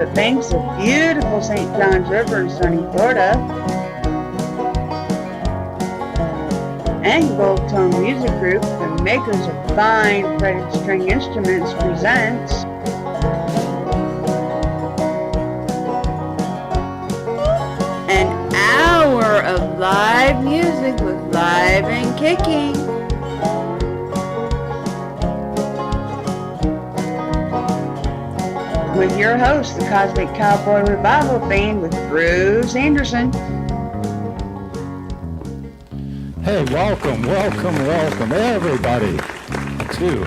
the banks of beautiful St. John's River in sunny Florida. And Gold Tone Music Group, the makers of fine fretted string instruments, presents an hour of live music with Live and Kicking. With your host, the Cosmic Cowboy Revival Band with Bruce Anderson. Hey, welcome everybody to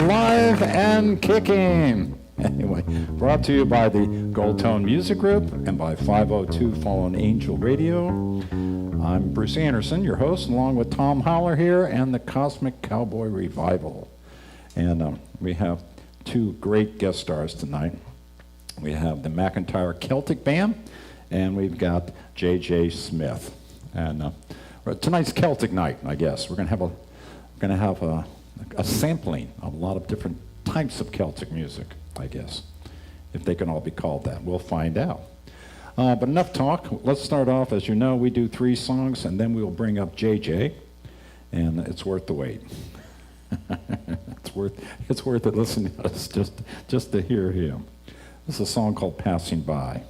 Live and Kicking. Anyway, brought to you by the Gold Tone Music Group and by 502 Fallen Angel Radio. I'm Bruce Anderson, your host, along with Tom Howler here and the Cosmic Cowboy Revival. And we have two great guest stars tonight. We have the McIntyre Celtic Band, and we've got J.J. Smith. And tonight's Celtic night, I guess. We're going to have a sampling of a lot of different types of Celtic music, I guess, if they can all be called that. We'll find out. But enough talk. Let's start off. As you know, we do 3 songs, and then we'll bring up J.J., and it's worth the wait. It's worth it listening to us just to hear him. This is a song called Passing By.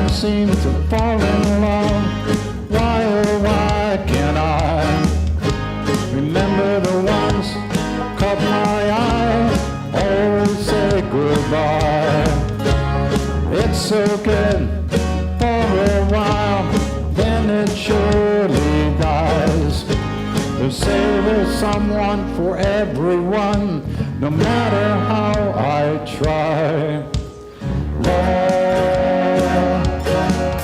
Seem to fall in love. Why, oh why can't I remember the ones caught my eye? Always say goodbye. It's so good for a while, then it surely dies. They say there's someone for everyone, no matter how I try. Lord,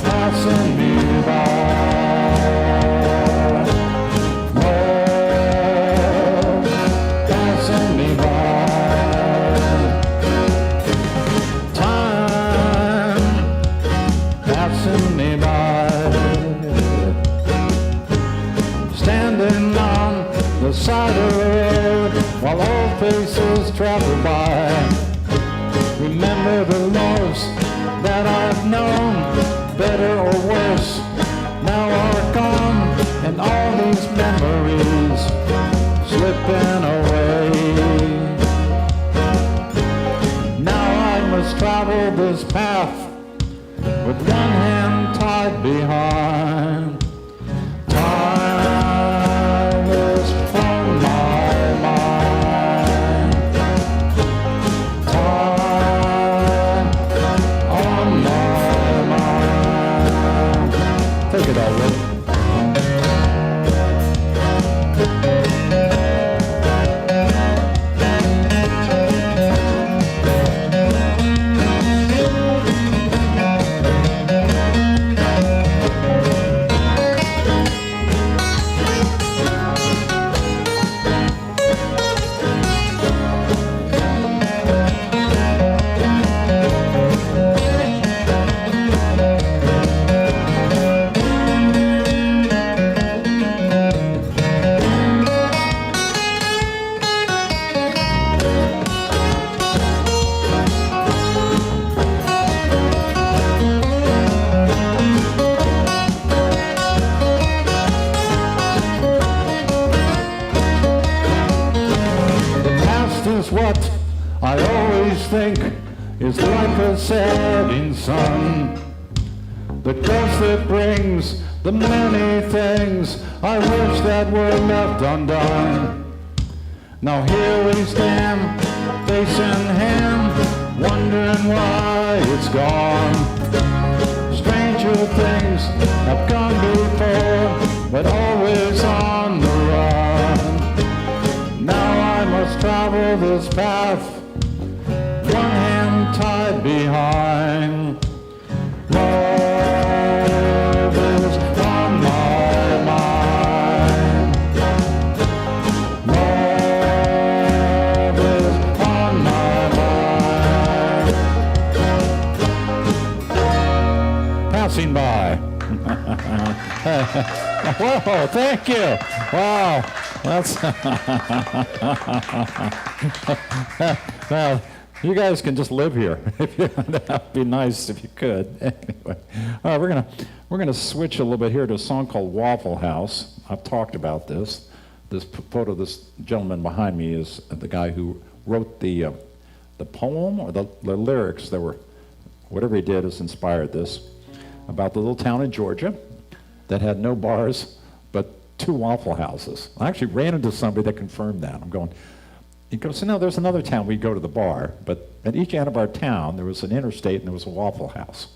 passing me by, oh, passing me by. Time passing me by, standing on the side of the road while old faces travel by. Remember the loves that I've known, better or worse, now are gone, and all these memories slipping away. Now I must travel this path with one hand tied behind. Time is on my mind. Time on my mind. Take it out, Rick. What I always think is like a setting sun, the ghost that brings the many things I wish that were left undone. Now here we stand, face in hand, wondering why it's gone. Stranger things have gone before, but always on the run. Now I must travel this path, one hand tied behind. Lord, by. Whoa, thank you. Wow, that's... Well, you guys can just live here. That'd be nice if you could. Anyway, all right, we're gonna switch a little bit here to a song called Waffle House. I've talked about this. This photo of this gentleman behind me is the guy who wrote the poem or the lyrics that were, whatever he did has inspired this, about the little town in Georgia that had no bars but 2 Waffle Houses. I actually ran into somebody that confirmed that. I'm going, he goes, no, there's another town we go to the bar, but at each end of our town there was an interstate and there was a Waffle House.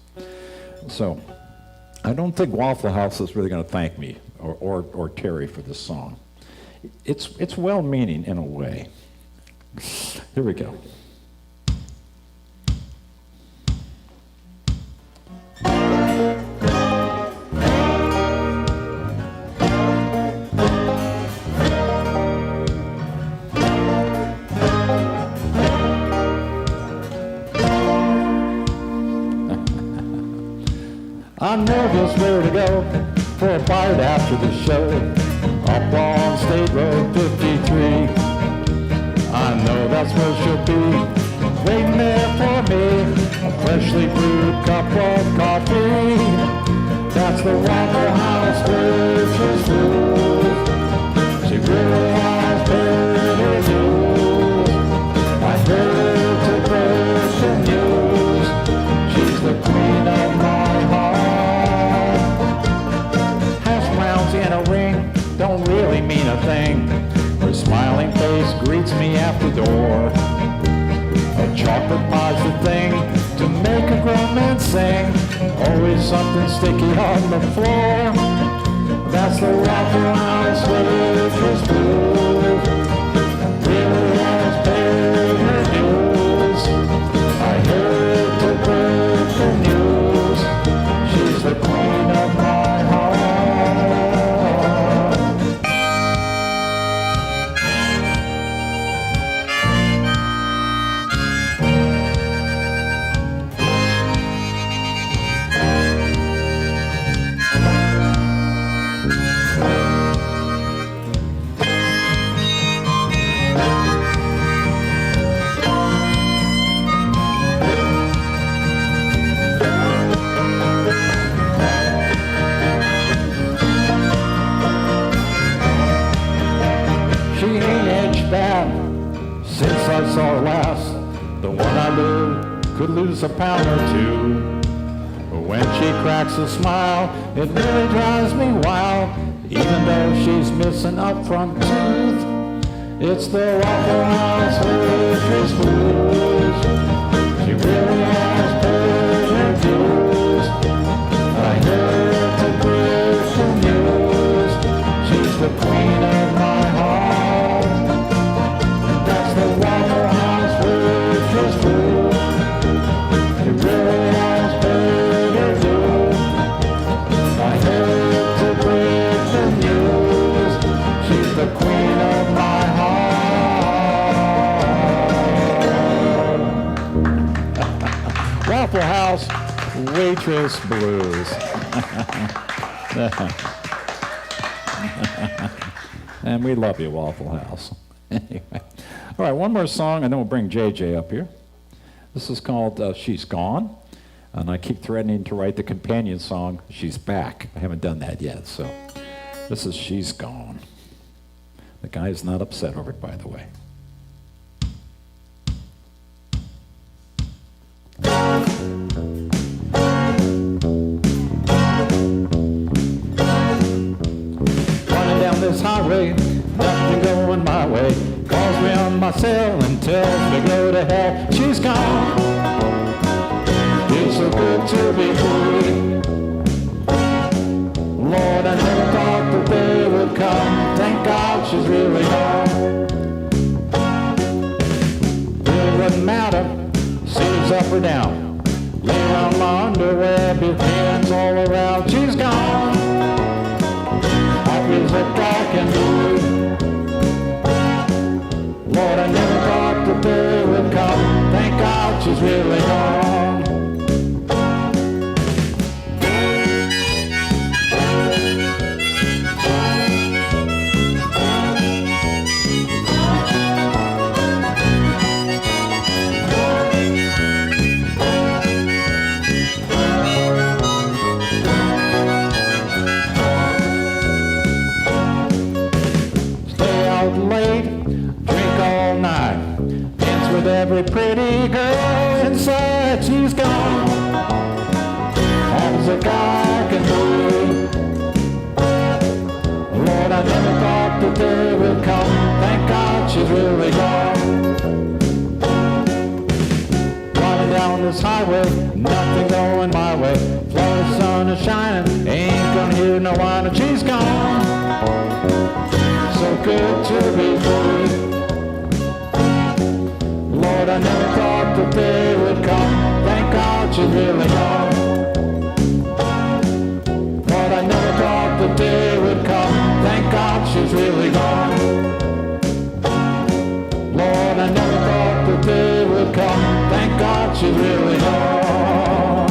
So I don't think Waffle House is really going to thank me or Terry for this song. It's well-meaning in a way. Here we go. I'm nervous where to go for a bite after the show. Up on State Road 53. I know that's where she'll be, waiting there for me. A freshly brewed cup of coffee. That's the Waffle House waitress rules. She really has better news. I heard to breaking news. She's the queen of my heart. Hash browns in a ring don't really mean a thing. Her smiling face greets me at the door. A chocolate pie's the thing to make a grown man sing. Always something sticky on the floor. That's the Waffle House waitress blues. Really has paid her dues. I heard to break the news. She's the queen of my heart. Since I saw her last, the one I loved could lose a pound or 2. But when she cracks a smile, it really drives me wild. Even though she's missing up front tooth, it's the Waffle House waitress blues. She really has paid her dues. I heard to break the news. She's the queen of my heart. The Waffle House waitress blues. She really has paid her dues. I hate to break the news. She's the queen of my heart. Waffle House waitress blues. And we love you, Waffle House. Anyway. All right, one more song, and then we'll bring JJ up here. This is called She's Gone, and I keep threatening to write the companion song, She's Back. I haven't done that yet, so this is She's Gone. The guy's not upset over it, by the way. Running down this highway, nothing going my way. Calls me on my cell and tells me go to hell. She's gone. Feels so good to be free. Lord, I never thought the day would come. Thank God she's really gone. It wouldn't matter, seems up or down. Lay around my underwear, big hands all around. She's gone. Happy as a dark and blue. Lord, I never thought the day would come. Thank God she's really gone. true. No one, and she's gone. So good to be free. Lord, I never thought the day would come. Thank God she's really gone. Lord, I never thought the day would come. Thank God she's really gone. Lord, I never thought the day would come. Thank God she's really gone.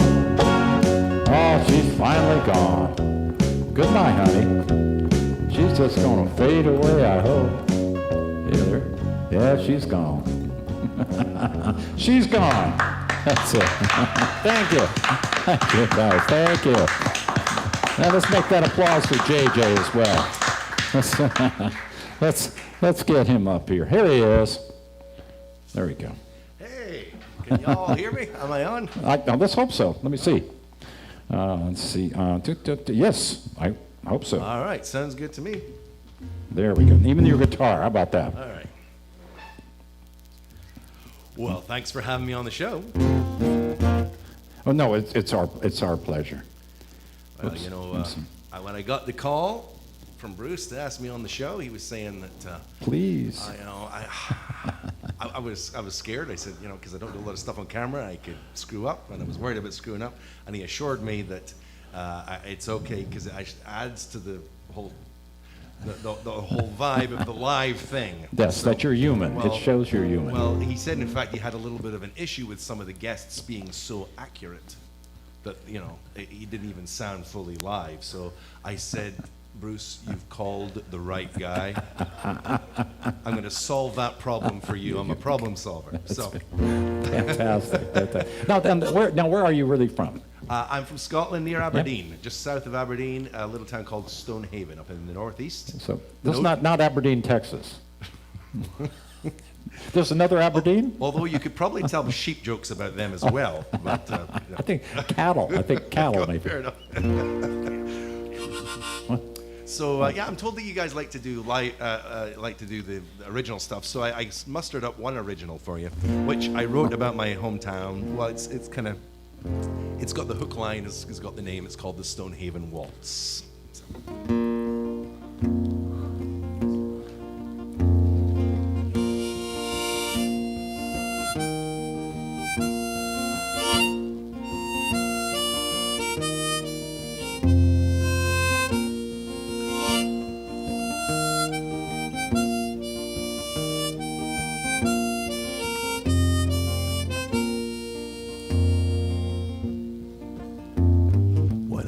Oh, she's finally gone. Good night, honey. She's just gonna fade away, I hope. Yeah, she's gone. She's gone. That's it. Thank you. Thank you, guys. Thank you. Now let's make that applause for JJ as well. Let's get him up here. Here he is. There we go. Hey, can y'all hear me? Am I on? Let's hope so. Let me see. Let's see. Yes, I hope so. All right, sounds good to me. There we go. Even your guitar. How about that? All right. Well, thanks for having me on the show. Oh no, it's our pleasure. Well, Oops. you know, when I got the call from Bruce to ask me on the show, he was saying that. Please. I was scared. I said, you know, because I don't do a lot of stuff on camera, I could screw up, and I was worried about screwing up. And he assured me that it's okay because it adds to the whole the whole vibe of the live thing. Yes, that you're human. Well, it shows you're human. Well, he said, in fact, he had a little bit of an issue with some of the guests being so accurate that, you know, he didn't even sound fully live. So I said, Bruce, you've called the right guy. I'm going to solve that problem for you. I'm a problem solver. So Fantastic. Now, where are you really from? I'm from Scotland, near Aberdeen, just south of Aberdeen, a little town called Stonehaven, up in the northeast. So this is not Aberdeen, Texas. There's another Aberdeen? Although you could probably tell sheep jokes about them as well. But, you know. I think cattle maybe. Fair enough. So yeah, I'm told that you guys like to do the original stuff. So I mustered up one original for you, which I wrote about my hometown. Well, it's got the hook line, it's got the name. It's called the Stonehaven Waltz.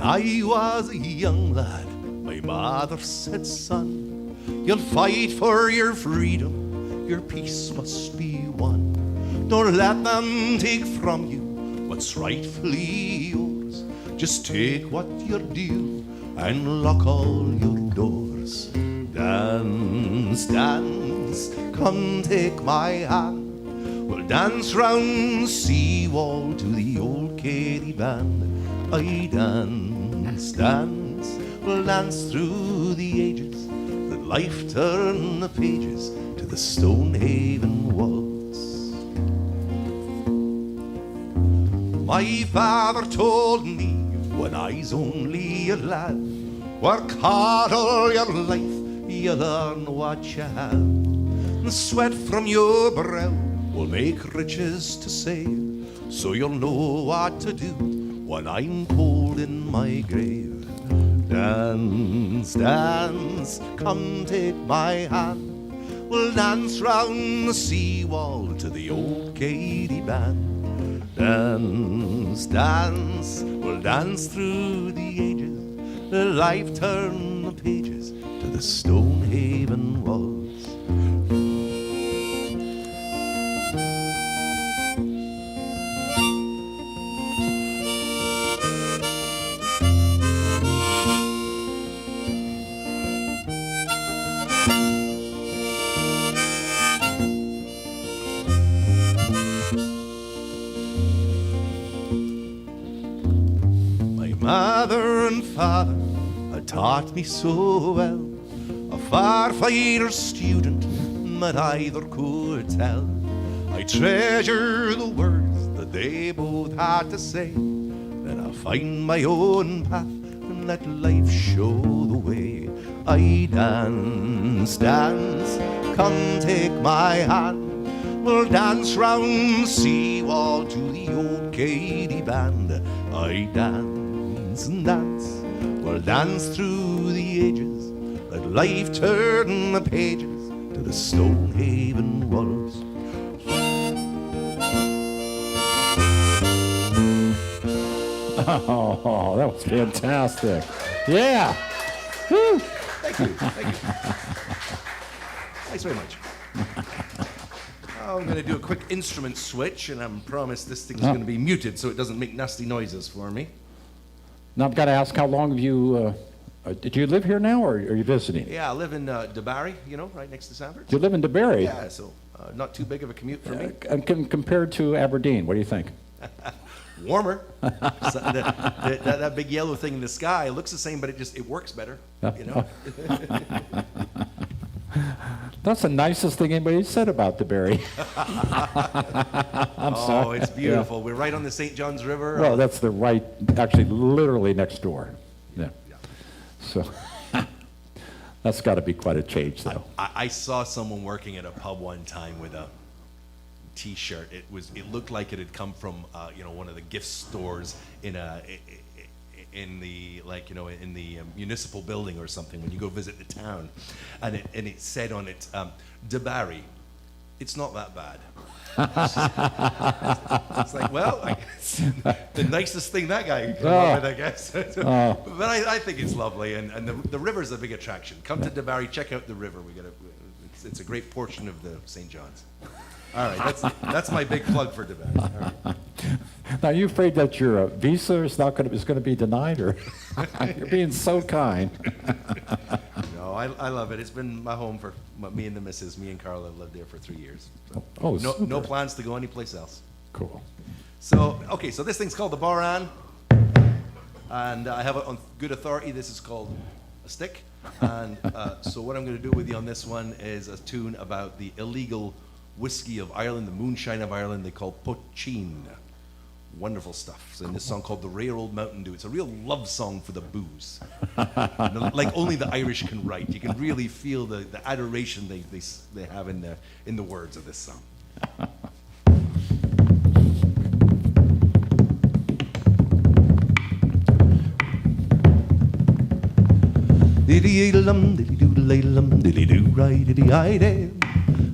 I was a young lad, my mother said, son, you'll fight for your freedom, your peace must be won. Don't let them take from you what's rightfully yours. Just take what you're due and lock all your doors. Dance, dance, come take my hand. We'll dance round the seawall to the old Katy band. I dance, dance, we'll dance through the ages. Let life turn the pages to the Stonehaven waltz. My father told me when I was only a lad, work hard all your life, you learn what you have. And sweat from your brow will make riches to save, so you'll know what to do when I'm cold in my grave. Dance, dance, come take my hand. We'll dance round the seawall to the old Katy band. Dance, dance, we'll dance through the ages. Let life turn the pages to the Stonehaven waltz. Mother and father had taught me so well, a firefighter student, but either could tell. I treasure the words that they both had to say, then I find my own path and let life show the way. I dance, dance, come take my hand. We'll dance round the seawall to the old Gaelic band. I dance and dance, we'll dance through the ages. Let life turn the pages to the Stonehaven walls. Oh, that was fantastic. Yeah. Woo. Thank you. Thank you. Thanks very much. I'm going to do a quick instrument switch, and I'm promised this thing's going to be muted so it doesn't make nasty noises for me. Now I've got to ask, how long have you, did you live here now, or are you visiting? Yeah, I live in DeBarry, right next to Sanford. Do you live in DeBarry? Yeah, so not too big of a commute for me. Compared to Aberdeen, what do you think? Warmer. So that big yellow thing in the sky, it looks the same, but it works better, That's the nicest thing anybody said about DeBarry. I'm sorry. Oh, it's beautiful. Yeah. We're right on the St. Johns River. Well, that's actually literally next door. Yeah. So that's got to be quite a change, though. I saw someone working at a pub one time with a T-shirt. It looked like it had come from one of the gift stores in the municipal building or something when you go visit the town, and it said on it, DeBarry, it's not that bad. It's like, well, I guess the nicest thing that guy could come up with, I guess. But I think it's lovely, and the river's a big attraction. Come to DeBarry, check out the river. It's a great portion of the St. John's. All right, that's my big plug for DeBarry. All right. Now, are you afraid that your visa is going to be denied, or you're being so kind? No, I love it. It's been my home for me and the missus. Me and Carla have lived there for 3 years. So no plans to go anyplace else. Cool. So this thing's called the Boran, and I have it on good authority. This is called a stick, and so what I'm going to do with you on this one is a tune about the illegal whiskey of Ireland, the moonshine of Ireland. They call poteen. Wonderful stuff. So in this song called The Rare Old Mountain Dew. It's a real love song for the booze. Like only the Irish can write. You can really feel the adoration they have in the words of this song. Diddy-dum, diddy-doo-dum, diddy-doo-ri-diddy-i-day.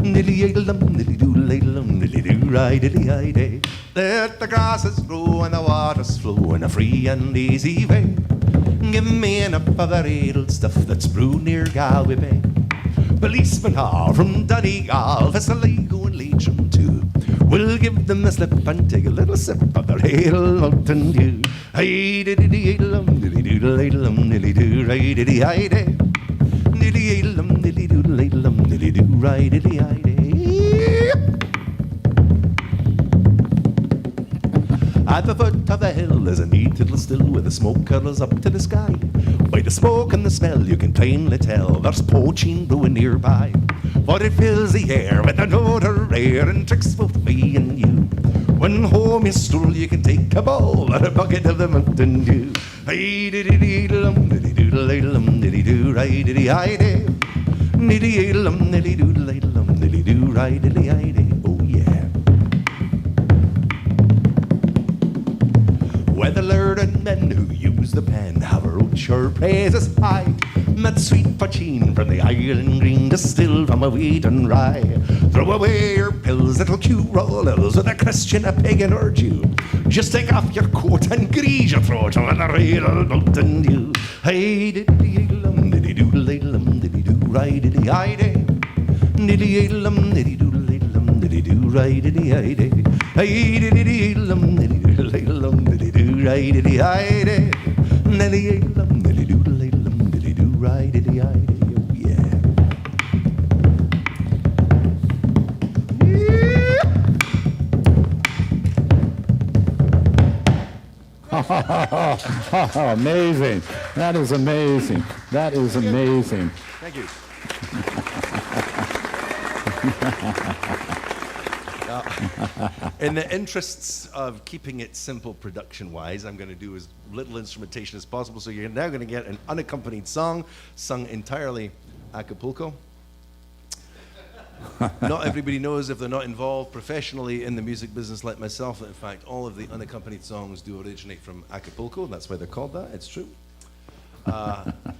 Diddy-dum, diddy-doo-dum, diddy-doo-ri-diddy-i-day. Let the grasses grow and the waters flow in a free and easy way. Give me enough of that ale stuff that's brewed near Galway Bay. Policemen are from Donegal, Vesaligo and Leitrim too. We'll give them the slip and take a little sip of their ale Mountain Dew. Hey, diddy-dee-dum, diddy-doo-dum, diddy-doo-ri-diddy-i-day. Diddy-dum, diddy-doo-dum, diddy-doo-ri-diddy-i-day. At the foot of the hill there's a neat little still where the smoke curls up to the sky. By the smoke and the smell you can plainly tell there's poaching brewing nearby. For it fills the air with an odor rare and tricks both me and you. When home you stroll you can take a bowl and a bucket of the Mountain Dew. Hey, diddy-dee-dum, diddy-doo-dum, diddy-doo-ri-diddy-i-day. Diddy-dum, diddy-doo-dum, diddy-doo-ri-diddy-i-day. Oh yeah. Where the learned men who use the pen have wrote sure praises high. That sweet poteen from the Island Green distilled from a wheat and rye. Throw away your pills, little Q-rollers, with a Christian, a pagan or Jew. Just take off your coat and grease your throat with a real Mountain Dew. Hey, diddy-dum, diddy-doo-dum, diddy-doo-ri-diddy-i-day. Diddy-dum, diddy-doo-dum, diddy-doo-ri-diddy-i-day. Hey, diddy-dum, diddy-doo-dum, diddy-doo-ri-diddy-i-day. Diddy-dum, diddy-doo-dum, diddy-doo-ri-diddy-i-day. Oh, amazing. That is amazing. That is amazing. Thank you. In the interests of keeping it simple production-wise, I'm going to do as little instrumentation as possible. So you're now going to get an unaccompanied song sung entirely Acapulco. Not everybody knows, if they're not involved professionally in the music business like myself, that in fact all of the unaccompanied songs do originate from Acapulco. That's why they're called that. It's true.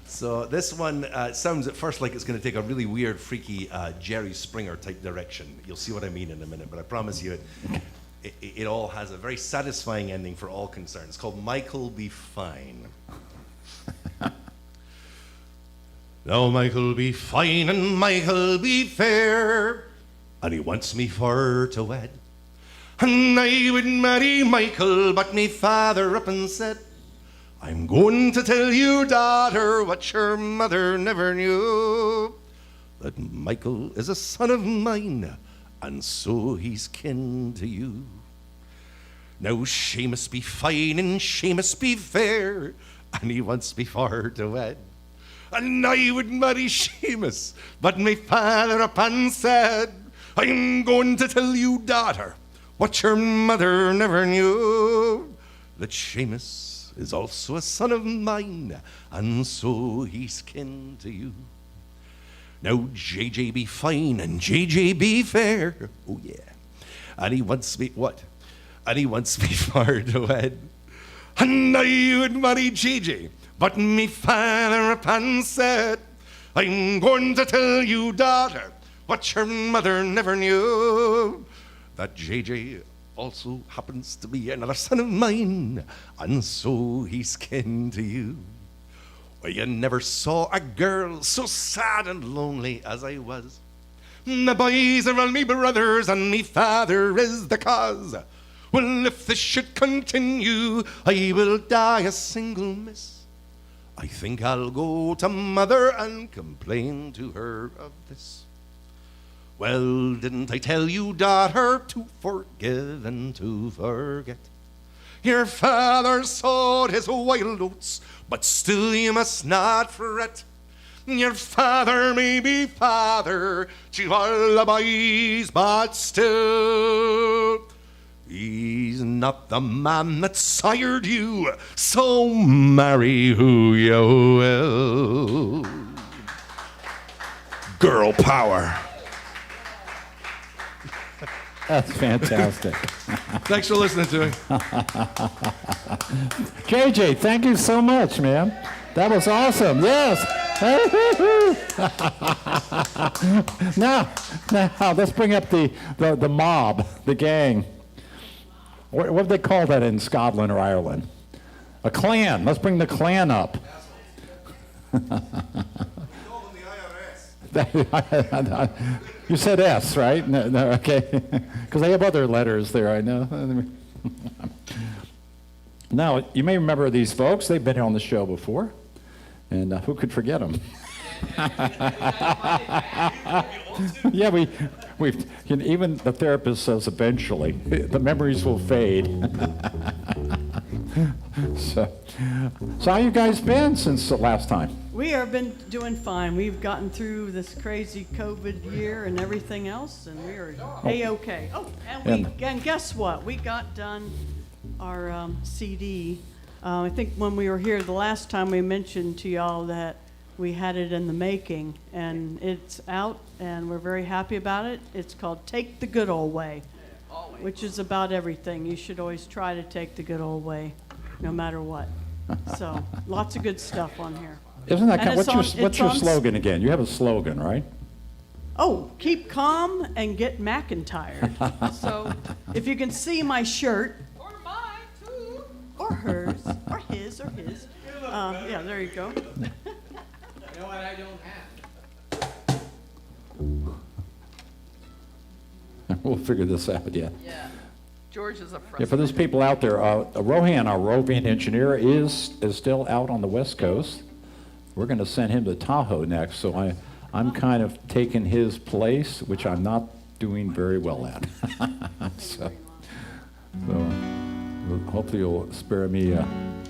So this one sounds at first like it's going to take a really weird, freaky Jerry Springer type direction. You'll see what I mean in a minute, but I promise you it all has a very satisfying ending for all concerned. It's called Michael Be Fine. Now Michael be fine and Michael be fair, and he wants me for to wed. And I would marry Michael, but me father up and said, I'm going to tell you, daughter, what your mother never knew, that Michael is a son of mine, and so he's kin to you. Now Seamus be fine and Seamus be fair, and he wants me for to wed. And I would marry Seamus, but my father up and said, I'm going to tell you, daughter, what your mother never knew, that Seamus is also a son of mine, and so he's kin to you. Now JJ be fine and JJ be fair, oh yeah, and he wants me, what? And he wants me for to wed. And I would marry JJ, but me father up and said, I'm going to tell you, daughter, what your mother never knew, that JJ also happens to be another son of mine, and so he's kin to you. Well, you never saw a girl so sad and lonely as I was. The boys are all me brothers, and me father is the cause. Well, if this should continue, I will die a single miss. I think I'll go to mother and complain to her of this. Well, didn't I tell you, daughter, to forgive and to forget? Your father sowed his wild oats, but still you must not fret. Your father may be father to all the boys, but still he's not the man that sired you, so marry who you will. Girl power. That's fantastic. Thanks for listening to me. JJ, thank you so much, man. That was awesome. Yes. Now, let's bring up the mob, the gang. What do they call that in Scotland or Ireland? A clan. Let's bring the clan up. You said S, right? No, okay. Because they have other letters there, I know. Now, you may remember these folks. They've been on the show before. And who could forget them? Yeah, we've even the therapist says eventually the memories will fade. So how you guys been since the last time? We have been doing fine. We've gotten through this crazy COVID year and everything else, and we are A-okay. Oh, and guess what? We got done our CD. I think when we were here the last time, we mentioned to y'all that we had it in the making, and it's out, and we're very happy about it. It's called Take the Good Old Way, which is about everything. You should always try to take the good old way, no matter what. So lots of good stuff on here. Isn't that kind of, what's your slogan again? You have a slogan, right? Oh, keep calm and get McIntyre. So if you can see my shirt, or mine too, or hers, or his, yeah, there you go. You know what I don't have? We'll figure this out, yeah. Yeah. George is a friend. Yeah, for those people out there, Rohan, our roving engineer, is still out on the West Coast. We're going to send him to Tahoe next, so I'm kind of taking his place, which I'm not doing very well at. So hopefully you'll spare me or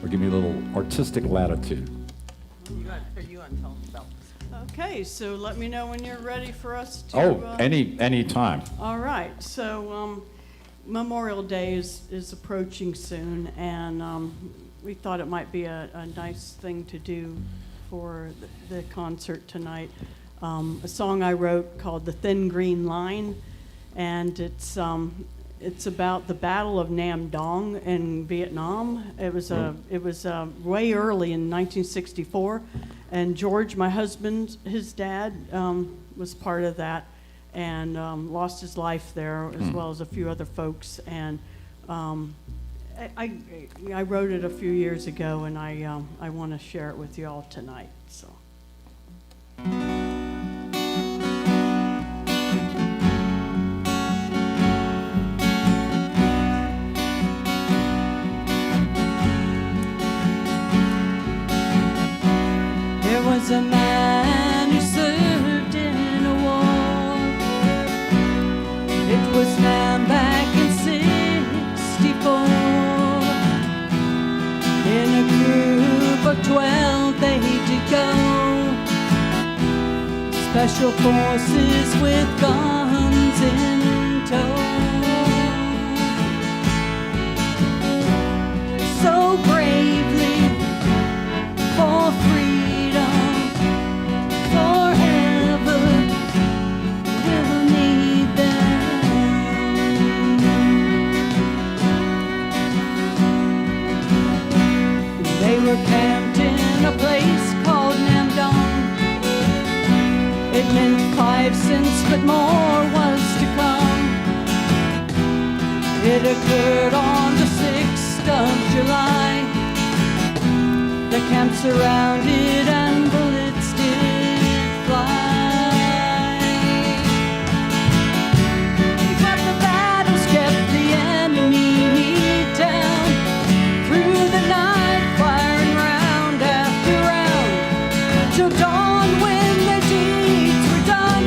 give me a little artistic latitude. Are you on telling me about this? Okay, so let me know when you're ready for us to. Any time. All right, so Memorial Day is approaching soon, and we thought it might be a nice thing to do for the concert tonight. A song I wrote called "The Thin Green Line," and it's about the Battle of Nam Dong in Vietnam. It was way early in 1964, and George, my husband, his dad, was part of that, and lost his life there, as well as a few other folks. And I wrote it a few years ago, and I want to share it with you all tonight. So. There was a man who served in a war. It was now back in '64. In a group of 12 they did go. Special forces with guns in tow. So bravely for freedom, forever we'll need them. They were camped in a place called Nam Dong. It meant 5 cents, but more was to come. It occurred on the 6th of July. The camp surrounded and bullets did fly. But the battles kept the enemy down. Through the night, firing round after round, till dawn when their deeds were done.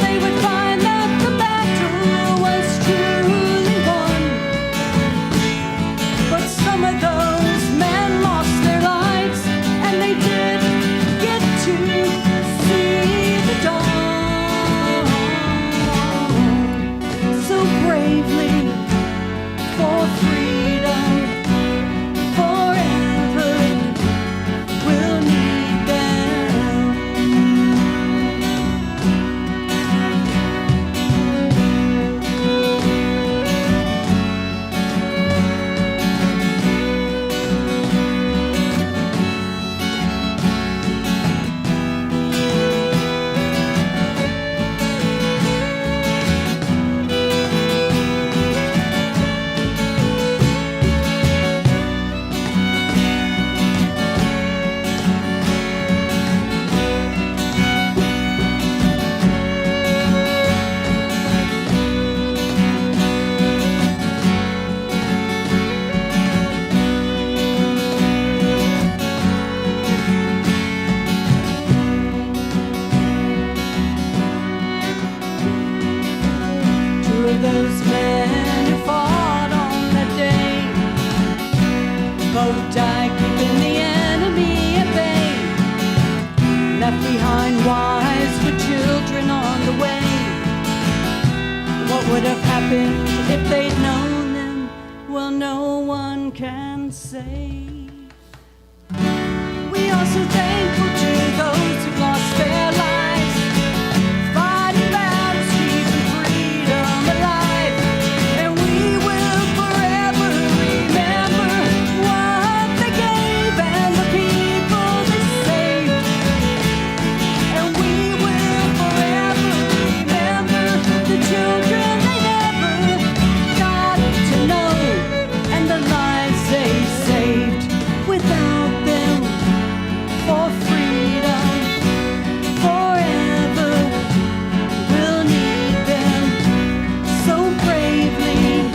They would find that the battle was truly won. But some of those men lost their lives, and they did get to see the dawn. So bravely for freedom, forever we'll need them. Two of those men who fought on that day both died keeping the enemy at bay. Left behind wives with children on the way. What would have happened if they'd known them? Well, no one can say. We are so thankful to those who lost their lives, fighting battles, keeping freedom alive. And we will forever remember what they gave and the people they saved. And we will forever remember the children they never got to know, and the lives they saved. Without them, for freedom, forever we'll need them. So bravely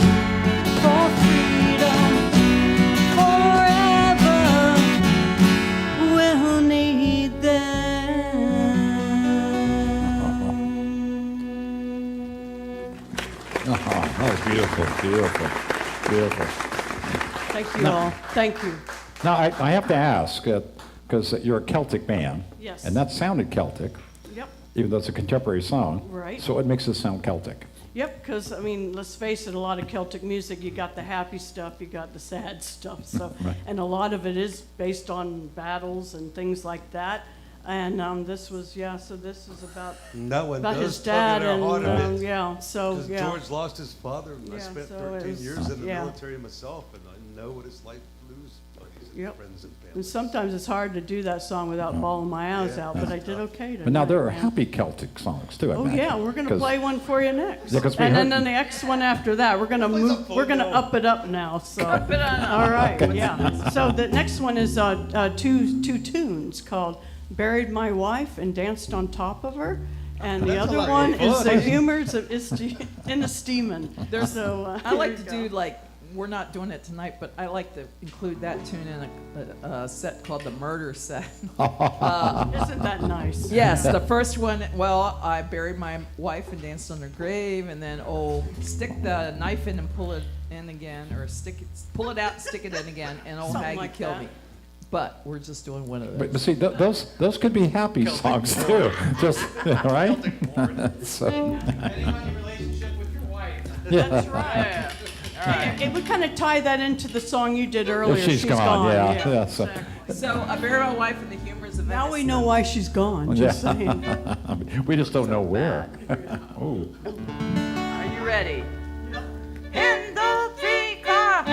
for freedom, forever we'll need them. Oh, that was beautiful, beautiful, beautiful. Thank you all. Thank you. Now, I have to ask, because you're a Celtic band. Yes. And that sounded Celtic, Yep. even though it's a contemporary song. Right. So what makes it sound Celtic? Yep, because, I mean, let's face it, a lot of Celtic music, you got the happy stuff, you got the sad stuff, so, Right. and a lot of it is based on battles and things like that. And this was, so this is about That one his does tug dad at our heart a and, bit. because George lost his father, and I Yeah, spent so 13 it years was- in the yeah. military myself, and I know what it's like to lose buddies and Yep. friends and And family. sometimes it's hard to do that song without bawling my eyes out, but I did okay tonight. But now there are yeah. happy Celtic songs too. I Oh imagine, yeah, we're gonna 'cause- play one for you next. Yeah, 'cause we and heard- then the next one after that, we're gonna move. We're gonna up it up now. So up it up. All right, yeah. So the next one is two tunes called "Buried My Wife" and "Danced on Top of Her," and the That's a other lot one of is fun. "The Humors of in the Steamin'." There's- So I like here to we do go. like, we're not doing it tonight, but I like to include that tune in a set called the Murder Set. Isn't that nice? Yes, the first one, well, I buried my wife and danced on her grave, and then, stick the knife in and pull it in again, or pull it out and stick it in again, and Something Haggy like killed that. me. But we're just doing one of But those. see, those could be happy songs too. Just right. So, Anyone in relationship with your wife? That's right. It would kind of tie that into the song you did earlier. if she's gone, yeah. So, exactly. So I buried my wife in the humors of Now Venice. we know why she's gone. Just Yeah. saying. we just don't know where. Oh. Are you ready? In the three car.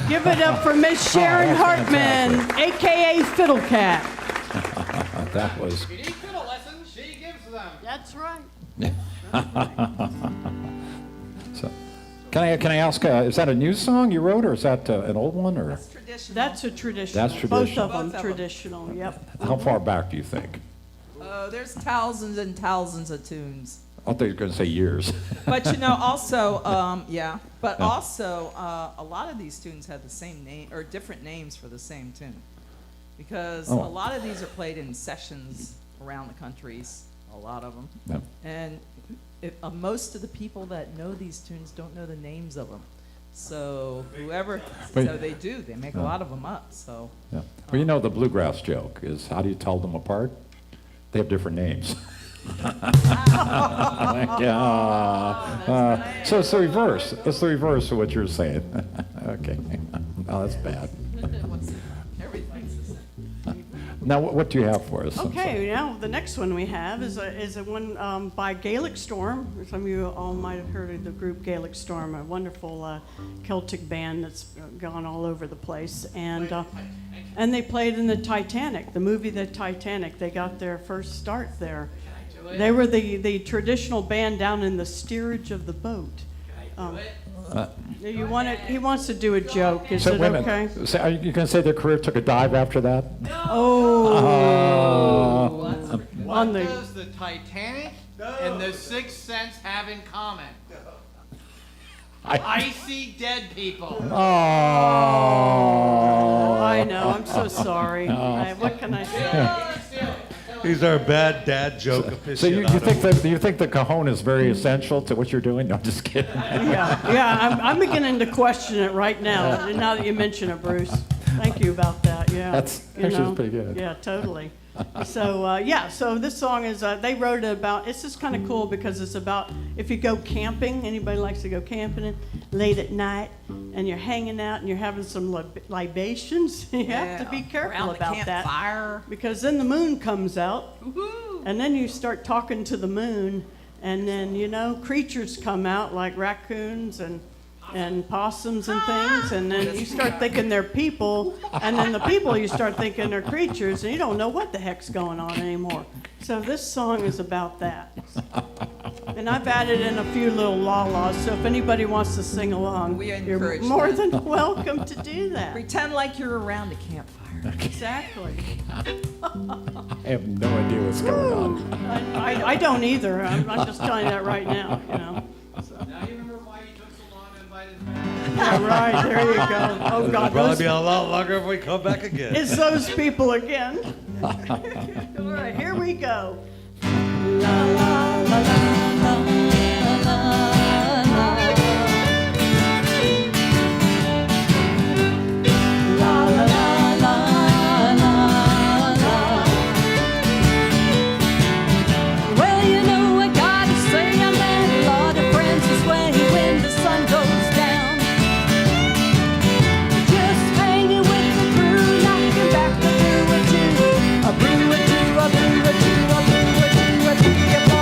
Give it up for Miss Sharon that's Hartman, a.k.a. Fiddle Cat. That was. If you need fiddle lessons, she gives them. That's right. So, can I ask? Is that a new song you wrote, or is that an old one, or Traditional. That's a traditional. That's traditional. Both of them Both of 'em. traditional, yep. how far back do you think? Oh, there's thousands and thousands of tunes. I thought you were going to say years. But also, yeah. But Yeah. also, a lot of these tunes have the same name or different names for the same tune, because Oh. a lot of these are played in sessions around the countries. A lot of them, Yeah. and most of the people that know these tunes don't know the names of them. So whoever, Wait. so they do. They make a lot of them up. So Yeah. Well, you know the bluegrass joke is how do you tell them apart? They have different names. Yeah. So it's the reverse. It's the reverse of what you're saying. Okay. Oh, that's bad. everything's the same. Now, what do you have for us? Okay, now the next one we have is a one by Gaelic Storm. Some of you all might have heard of the group Gaelic Storm, a wonderful Celtic band that's gone all over the place. And they played in the Titanic, the movie The Titanic. They got their first start there. They were the traditional band down in the steerage of the boat. You want it? He wants to do a joke. Is So it wait a okay? minute. So are you going to say their career took a dive after that? Oh, What on the does the Titanic and the Sixth Sense have in common? I see dead people. Oh. I know. I'm so sorry. What can I say? He's our bad dad joke So you think the cajon is very essential to what you're doing? No, I'm just kidding. Yeah. I'm beginning to question it right now. Now that you mention it, Bruce. Thank you about that. Yeah. That's You actually know? pretty good. Yeah, totally. So so this song is they wrote it about. It's just kind of cool because it's about if you go camping. Anybody likes to go camping late at night, and you're hanging out and you're having some libations. You have to be careful Around the about that campfire. because then the moon comes out, and then you start talking to the moon, and then creatures come out like raccoons and possums and things, and then you start thinking they're people, and then the people you start thinking they're creatures, and you don't know what the heck's going on anymore. So this song is about that. And I've added in a few little la-las, so if anybody wants to sing along, We you're encourage more that. than welcome to do that. Pretend like you're around a campfire. Exactly. I have no idea what's going on. I don't either. I'm just telling you that right now, Now you remember why you took so long to invite us back? Yeah, right, there you go. Oh, God, Probably be a lot longer if we come back again. it's those people again. All right, here we go. La, la, la, la, la, la, la, la, la, la, la. Well, you know I gotta say I met a lot of friends this way when the sun goes down. Just hanging with the crew, knocking back a brew or two, a brew or two, a brew or two, a brew or two, a 3 or 4.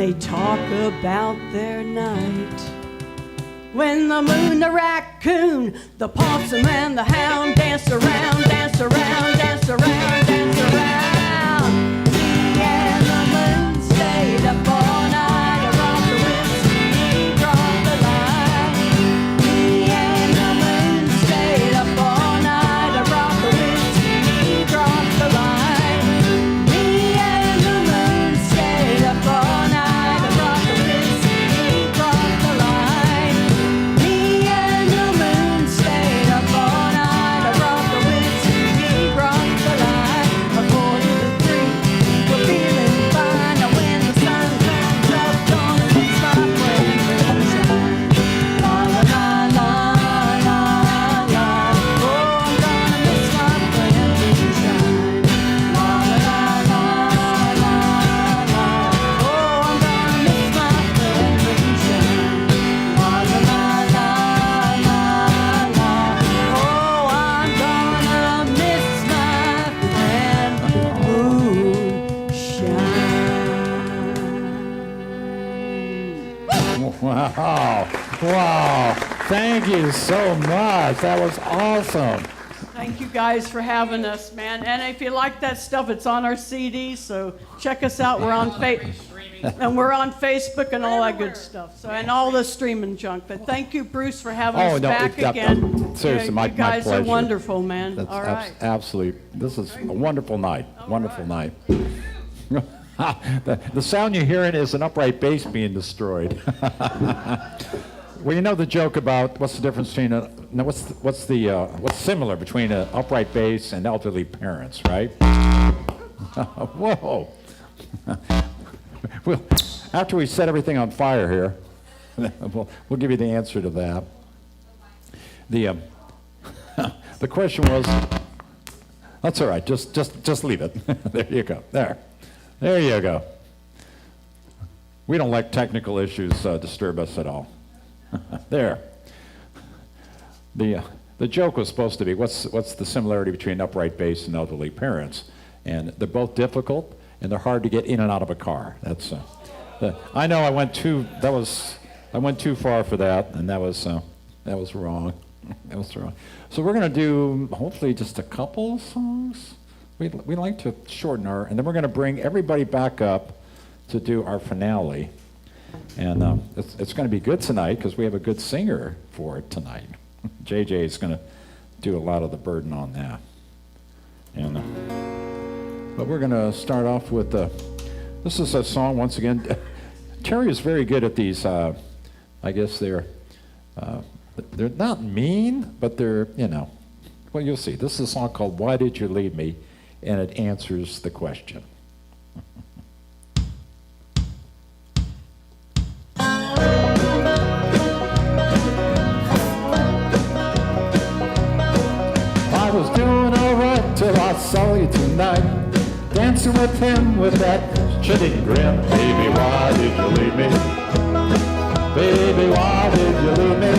They talk about their night when the moon, the raccoon, the possum, and the hound dance around, dance around, dance around, dance around. Me and the moon stayed up all night around the whiskey, dropped the line. Me and the moon stayed up all night around the whiskey, dropped the line. Me and the moon stayed up all night around the whiskey, dropped the line. Me and the moon stayed up all night around the whiskey, dropped the line. A quarter to three, we're feeling fine. Now when the sun comes up, gonna miss my friend moonshine. La la la la la la. Oh, I'm gonna miss my friend moonshine. La la la la la la. Oh, I'm gonna miss my friend moonshine. La la la la la la. Oh, I'm gonna miss my friend moonshine. Wow. Wow. Thank you so much. That was awesome. Thank you guys for having us, man. And if you like that stuff, it's on our CD, so check us out. We're on and we're on Facebook and all that good stuff. So and all the streaming junk. But thank you, Bruce, for having us back again. Seriously, my you guys pleasure. are wonderful, man. That's all right. absolutely. This is a wonderful night. Wonderful night. The sound you're hearing is an upright bass being destroyed. Well, you know the joke about what's the difference between what's similar between an upright bass and elderly parents, right? Whoa. Well, after we set everything on fire here, we'll give you the answer to that. The question was, that's all right. Just leave it. There you go. There you go. We don't let technical issues disturb us at all. There. The joke was supposed to be, what's the similarity between upright bass and elderly parents? And they're both difficult, and they're hard to get in and out of a car. That's I know I went too far for that, and that was wrong. That was wrong. So we're going to do hopefully just a couple songs. We like to shorten and then we're going to bring everybody back up to do our finale. And it's going to be good tonight because we have a good singer for it tonight. JJ is going to do a lot of the burden on that. And but we're going to start off with this is a song once again. Terry is very good at these. I guess they're not mean, but they're well, you'll see. This is a song called "Why Did You Leave Me," and it answers the question. I was doing alright till I saw you tonight, dancing with him with that shitty grin. Baby, why did you leave me? Baby, why did you leave me?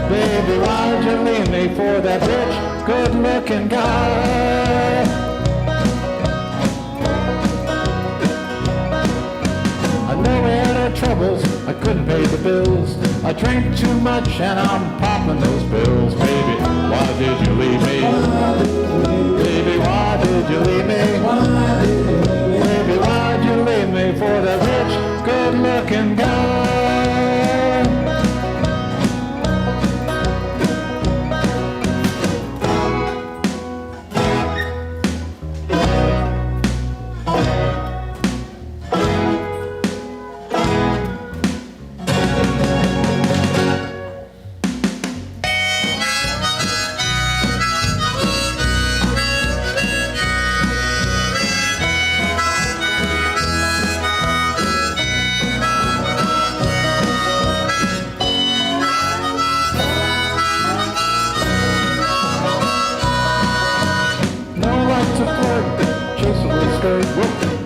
Baby, why did you leave me for that rich, good-looking guy? I know we had our troubles, I couldn't pay the bills. I drank too much and I'm popping those pills. Baby, why did you leave me? Baby, why did you leave me? Baby, why did you leave me for that rich, good-looking guy?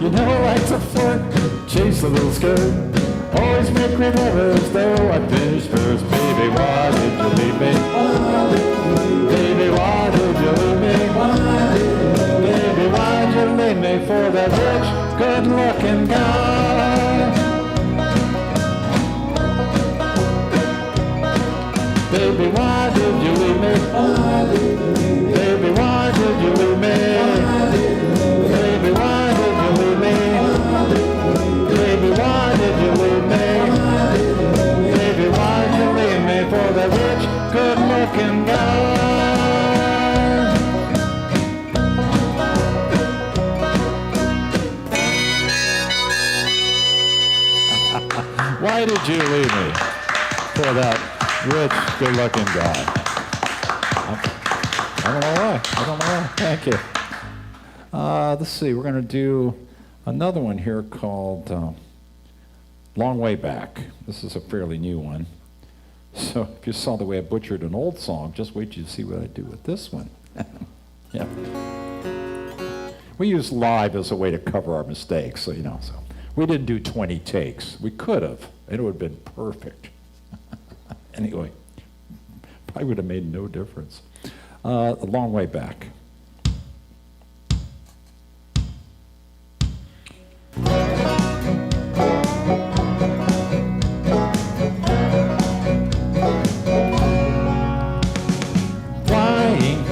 You know I like to flirt, chase a little skirt, always make me nervous though I finish first. Baby, why did you leave me? Baby, why did you leave me? Baby, why did you leave me for that rich, good-looking guy? Why did you leave me for that rich, good-looking guy? I don't know why. I don't know why. Thank you. Let's see. We're going to do another one here called Long Way Back. This is a fairly new one. So if you saw the way I butchered an old song, just wait till you see what I do with this one. Yeah. We use live as a way to cover our mistakes, so you know. So we didn't do 20 takes. We could have. It would have been perfect. Anyway, probably would have made no difference. A long way back. Flying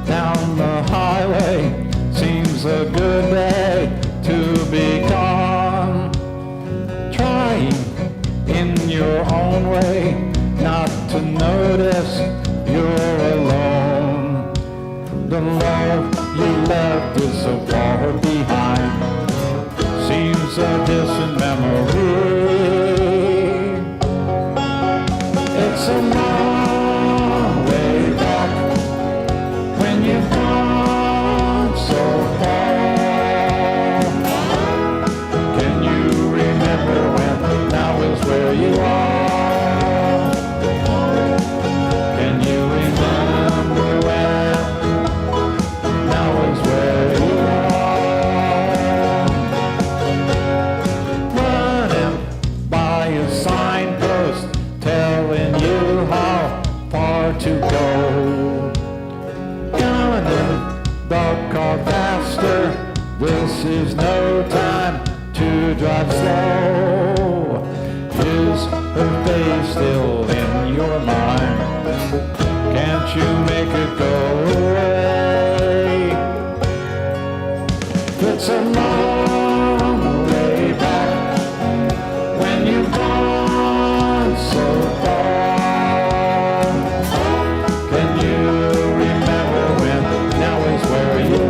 down the highway seems a good day to be gone. Trying in your own way not to notice you're alone. The love you left is so far behind. Seems a distant memory. It's a long way back when you've gone so far. Can you remember when now is where you are? Can you remember when now is where you are? Running by a signpost telling you how far to go. Gunning the car faster, this is no time to drive slow. Is her face still in your mind? Can't you make it go away? It's a long way back when you've gone so far. Can you remember when now is where you are?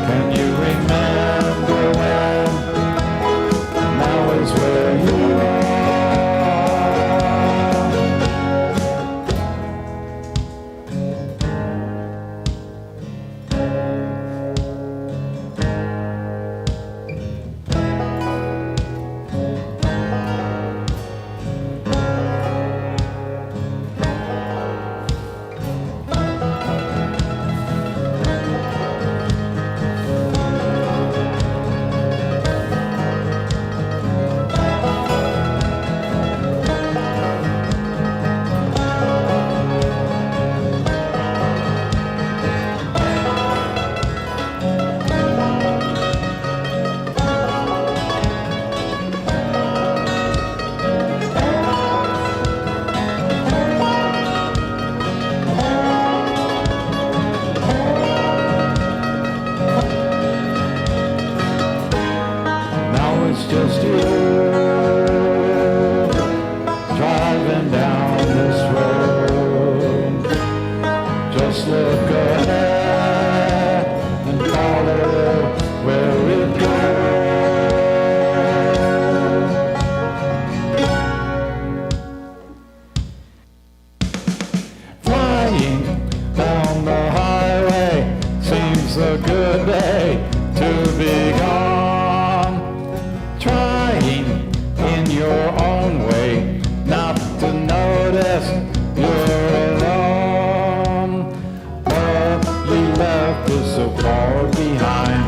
Can you remember when now is where you are? Now it's just you driving down this road. Just look ahead and follow where it goes. Flying down the highway seems a good day to be gone. Trying in your own way not to notice you're alone. What you left is so far behind.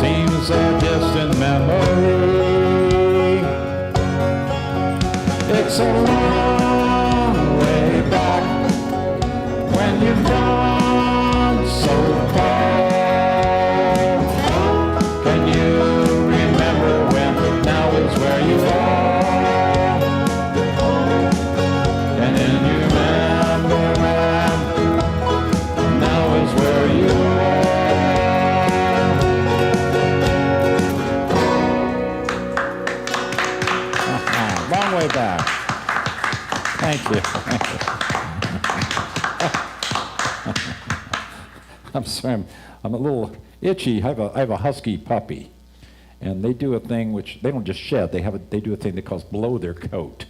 Seems a distant memory. It's a long way back when you've gone so far. Can you remember when now is where you are? Can you remember when now is where you are? Long way back. Thank you. Thank you. I'm sorry, I'm a little itchy. I have a husky puppy, and they do a thing which they don't just shed. They do a thing that calls blow their coat,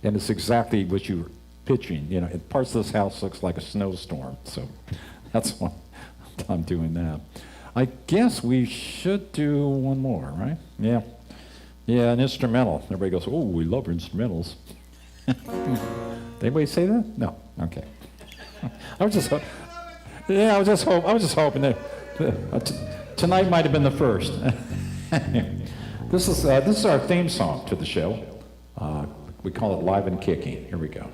and it's exactly what you're pitching. You know, parts of this house looks like a snowstorm, so that's why I'm doing that. I guess we should do one more, right? Yeah. Yeah, an instrumental. Everybody goes, oh, we love instrumentals. Anybody say that? No. Okay. I was just hoping that tonight might have been the first. This is our theme song to the show. We call it Live and Kicking. Here we go.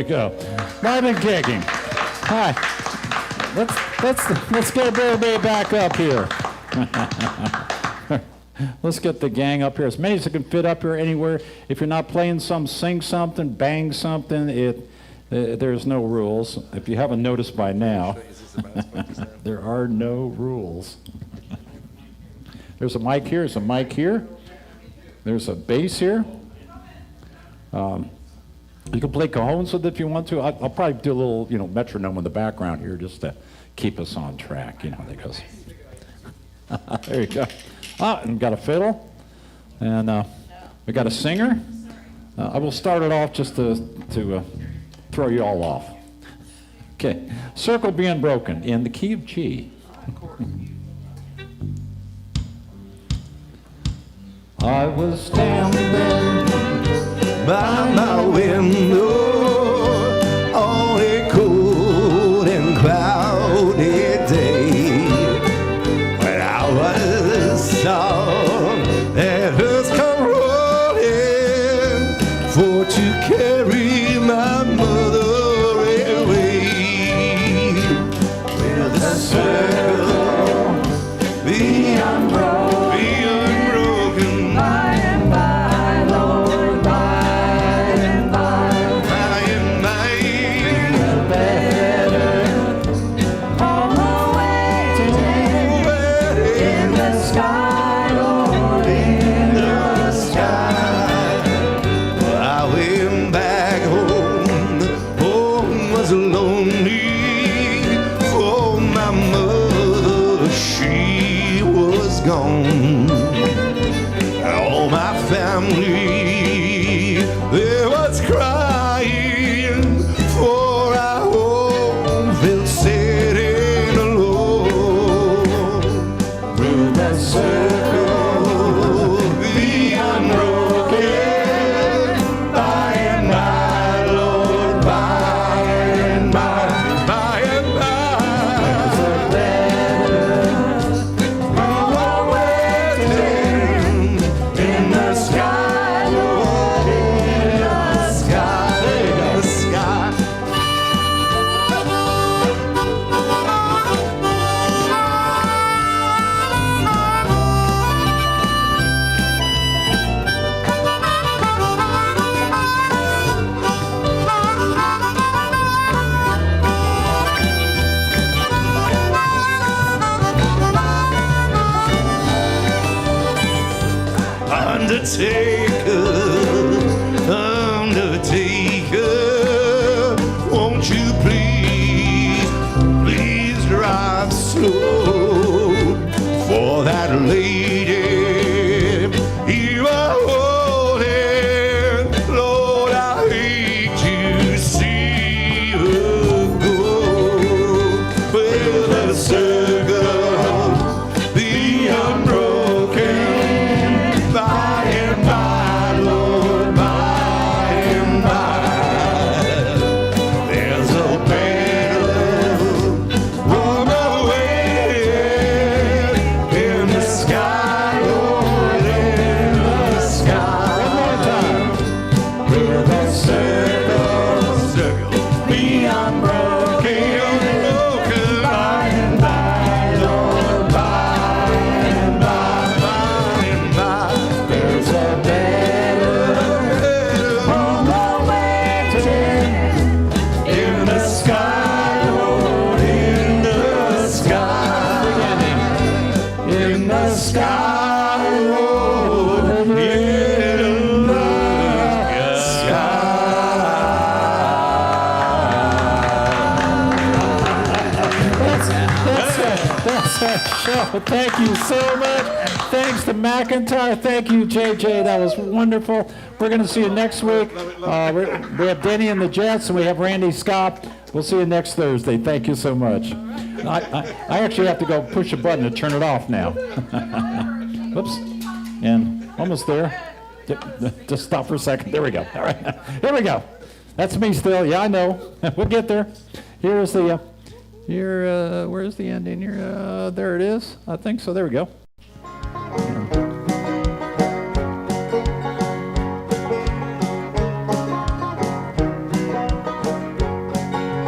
Go. Live and Kicking. Hi. Let's get everybody back up here. Let's get the gang up here. As many as can fit up here anywhere. If you're not playing some, sing something, bang something. There's no rules. If you haven't noticed by now, there are no rules. There's a mic here. There's a mic here. There's a bass here. You can play cajones with it if you want to. I'll probably do a little, metronome in the background here just to keep us on track, that goes. There you go. And we got a fiddle, and we got a singer. I will start it off just to throw you all off. Okay, Circle Being Broken in the key of G. I was standing by my window on a cold and cloudy day, when I was song that has come rolling for to carry my mother away. With the circle being unbroken. undertaker, undertaker, won't you please drive slow for that lady you are holding. Lord, I hate to see her go. Well, the circle be unbroken by and by, Lord, by and by. There's a battle on the way in the sky, Lord, in the sky. Where the circle be unbroken, by and by, Lord, by and by. There's a battle on the way in the sky, Lord, in the sky. In the sky, Lord, in the That's our show. Thank you so much. Thanks to McIntyre. Thank you, JJ. That was wonderful. We're going to see you next week. We have Denny and the Jets, and we have Randy Scott. We'll see you next Thursday. Thank you so much. I actually have to go push a button to turn it off now. Whoops. And almost there. Just stop for a second. There we go. All right. Here we go. That's me still. Yeah, I know. We'll get there. Here's the... where's the ending here? There it is. I think so. There we go.